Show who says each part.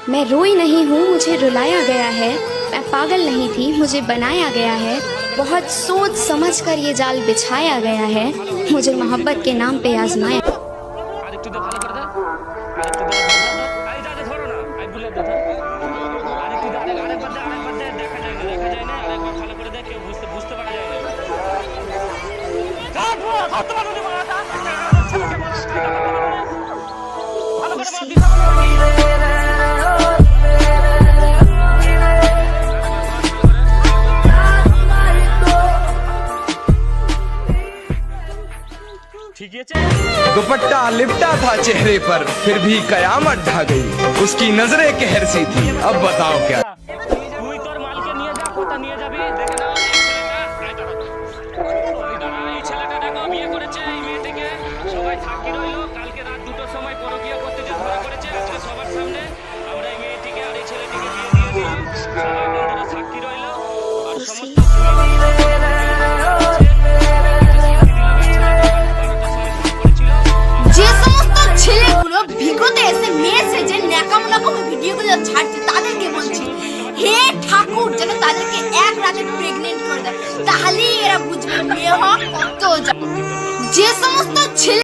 Speaker 1: मैं रोई नहीं हूँ, मुझे रुलाया गया है। मैं पागल नहीं थी, मुझे बनाया गया है। बहुत सोच समझ कर ये जाल बिछाया गया है। मुझे मोहब्बत के नाम पे आजमाया।
Speaker 2: दुपट्टा लिपटा था चेहरे पर, फिर भी कयामत ढा गई। उसकी नजरें कहर सी थी, अब बताओ क्या।
Speaker 3: ভিগোতে এসে মেসেজে ন্যাকাম রকম ভিডিওগুলো ছাড়ছে, তাদেরকে বলছি হে ঠাকুর যেন তাদেরকে এক রাতে প্রেগনেন্ট করে দেয়, তাহলেই এরা বুঝবে মেয়ে হওয়া কত। যে সমস্ত ছেলে